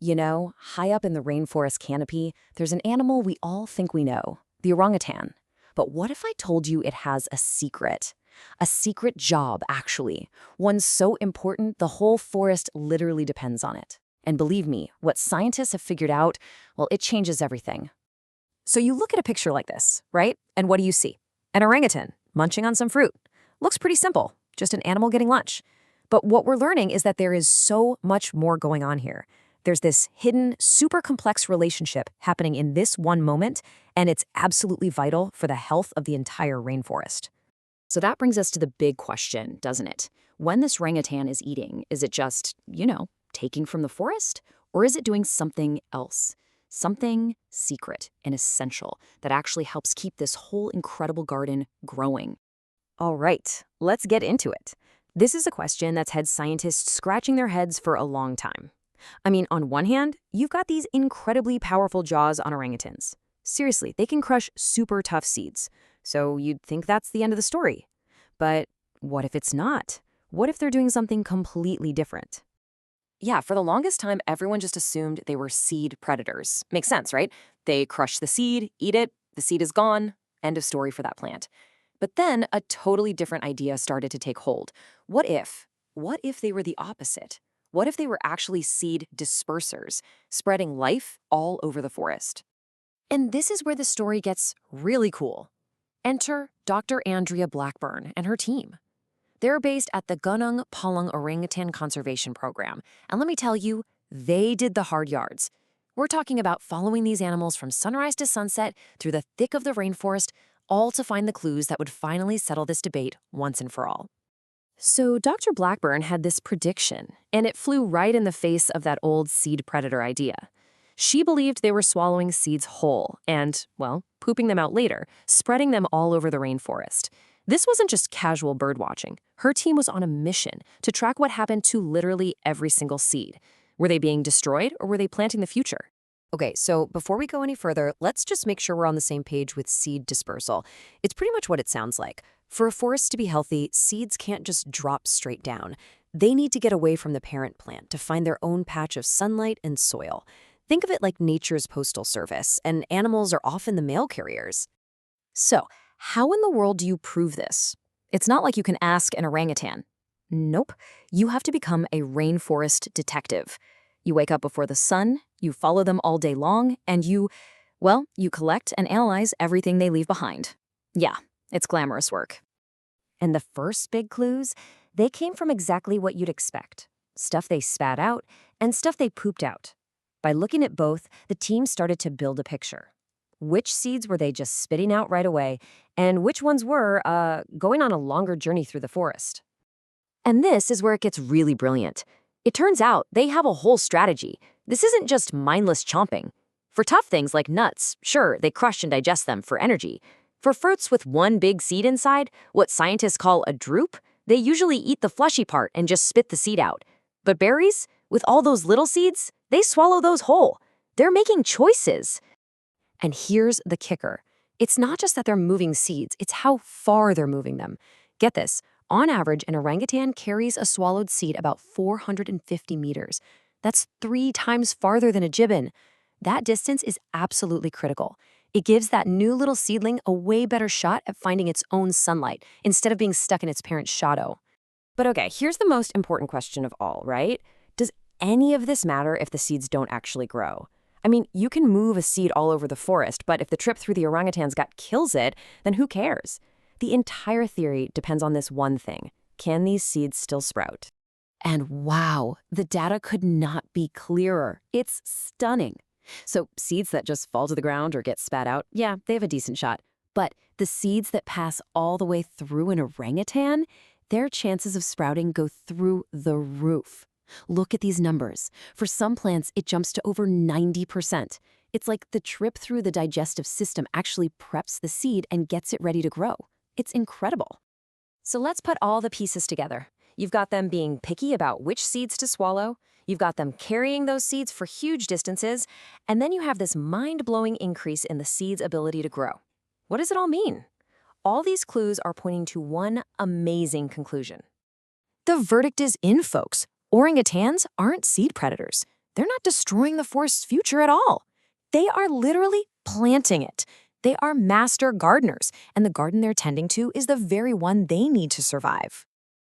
You know, high up in the rainforest canopy, there's an animal we all think we know, the orangutan. But what if I told you it has a secret? A secret job, actually. One so important the whole forest literally depends on it. And believe me, what scientists have figured out, well, it changes everything. So you look at a picture like this, right? And what do you see? An orangutan munching on some fruit. Looks pretty simple, just an animal getting lunch. But what we're learning is that there is so much more going on here. There's this hidden, super complex relationship happening in this one moment, and it's absolutely vital for the health of the entire rainforest. So that brings us to the big question, doesn't it? When this orangutan is eating, is it just, taking from the forest? Or is it doing something else? Something secret and essential that actually helps keep this whole incredible garden growing. All right, let's get into it. This is a question that's had scientists scratching their heads for a long time. I mean, on one hand, you've got these incredibly powerful jaws on orangutans. Seriously, they can crush super tough seeds. So you'd think that's the end of the story. But what if it's not? What if they're doing something completely different? Yeah, for the longest time, everyone just assumed they were seed predators. Makes sense, right? They crush the seed, eat it, the seed is gone, end of story for that plant. But then a totally different idea started to take hold. What if they were the opposite? What if they were actually seed dispersers, spreading life all over the forest? And this is where the story gets really cool. Enter Dr. Andrea Blackburn and her team. They're based at the Gunung Palung Orangutan Conservation Program, and let me tell you, they did the hard yards. We're talking about following these animals from sunrise to sunset through the thick of the rainforest, all to find the clues that would finally settle this debate once and for all. So Dr. Blackburn had this prediction, and it flew right in the face of that old seed predator idea. She believed they were swallowing seeds whole and, well, pooping them out later, spreading them all over the rainforest. This wasn't just casual birdwatching. Her team was on a mission to track what happened to literally every single seed. Were they being destroyed or were they planting the future? Okay, so before we go any further, let's just make sure we're on the same page with seed dispersal. It's pretty much what it sounds like. For a forest to be healthy, seeds can't just drop straight down. They need to get away from the parent plant to find their own patch of sunlight and soil. Think of it like nature's postal service, and animals are often the mail carriers. So, how in the world do you prove this? It's not like you can ask an orangutan. Nope. You have to become a rainforest detective. You wake up before the sun, you follow them all day long, and you collect and analyze everything they leave behind. Yeah, it's glamorous work. And the first big clues, they came from exactly what you'd expect. Stuff they spat out and stuff they pooped out. By looking at both, the team started to build a picture. Which seeds were they just spitting out right away, and which ones were going on a longer journey through the forest? And this is where it gets really brilliant. It turns out they have a whole strategy. This isn't just mindless chomping. For tough things like nuts, sure, they crush and digest them for energy. For fruits with one big seed inside, what scientists call a drupe, they usually eat the fleshy part and just spit the seed out. But berries, with all those little seeds, they swallow those whole. They're making choices. And here's the kicker. It's not just that they're moving seeds, it's how far they're moving them. Get this, on average, an orangutan carries a swallowed seed about 450 meters. That's 3 times farther than a gibbon. That distance is absolutely critical. It gives that new little seedling a way better shot at finding its own sunlight instead of being stuck in its parent's shadow. But okay, here's the most important question of all, right? Does any of this matter if the seeds don't actually grow? I mean, you can move a seed all over the forest, but if the trip through the orangutan's gut kills it, then who cares? The entire theory depends on this one thing. Can these seeds still sprout? And wow, the data could not be clearer. It's stunning. So seeds that just fall to the ground or get spat out, yeah, they have a decent shot. But the seeds that pass all the way through an orangutan, their chances of sprouting go through the roof. Look at these numbers. For some plants, it jumps to over 90%. It's like the trip through the digestive system actually preps the seed and gets it ready to grow. It's incredible. So let's put all the pieces together. You've got them being picky about which seeds to swallow. You've got them carrying those seeds for huge distances. And then you have this mind-blowing increase in the seed's ability to grow. What does it all mean? All these clues are pointing to one amazing conclusion. The verdict is in, folks. Orangutans aren't seed predators. they're not destroying the forest's future at all. They are literally planting it. They are master gardeners, and the garden they're tending to is the very one they need to survive.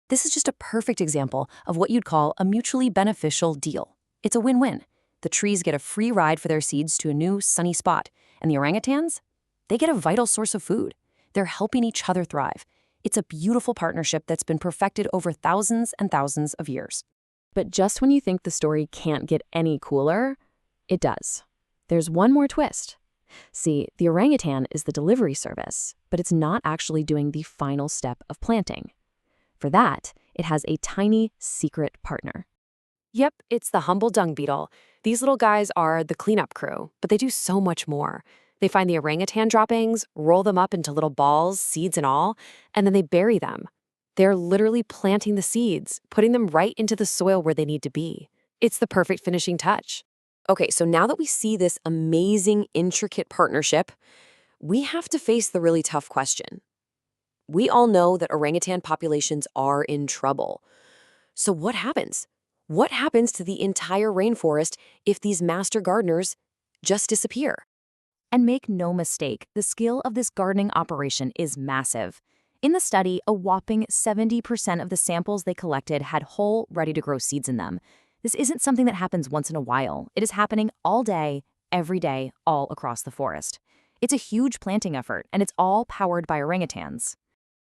This is just a perfect example of what you'd call a mutually beneficial deal. It's a win-win. The trees get a free ride for their seeds to a new, sunny spot, and the orangutans, they get a vital source of food. They're helping each other thrive. It's a beautiful partnership that's been perfected over thousands and thousands of years. But just when you think the story can't get any cooler, it does. There's one more twist. See, the orangutan is the delivery service, but it's not actually doing the final step of planting. For that, it has a tiny, secret partner. Yep, it's the humble dung beetle. These little guys are the cleanup crew, but they do so much more. They find the orangutan droppings, roll them up into little balls, seeds and all, and then they bury them. They're literally planting the seeds, putting them right into the soil where they need to be. It's the perfect finishing touch. Okay, so now that we see this amazing, intricate partnership, we have to face the really tough question. We all know that orangutan populations are in trouble. So what happens? What happens to the entire rainforest if these master gardeners just disappear? And make no mistake, the scale of this gardening operation is massive. In the study, a whopping 70% of the samples they collected had whole, ready-to-grow seeds in them. This isn't something that happens once in a while. It is happening all day, every day, all across the forest. It's a huge planting effort, and it's all powered by orangutans.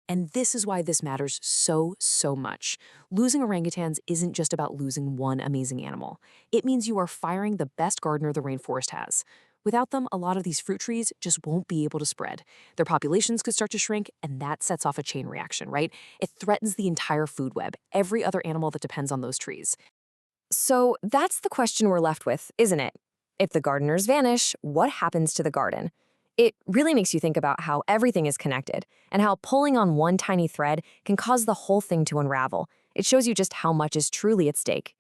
And this is why this matters so much. Losing orangutans isn't just about losing one amazing animal. It means you are firing the best gardener the rainforest has. Without them, a lot of these fruit trees just won't be able to spread. Their populations could start to shrink, and that sets off a chain reaction, right? It threatens the entire food web, every other animal that depends on those trees. So that's the question we're left with, isn't it? If the gardeners vanish, what happens to the garden? It really makes you think about how everything is connected and how pulling on one tiny thread can cause the whole thing to unravel. It shows you just how much is truly at stake.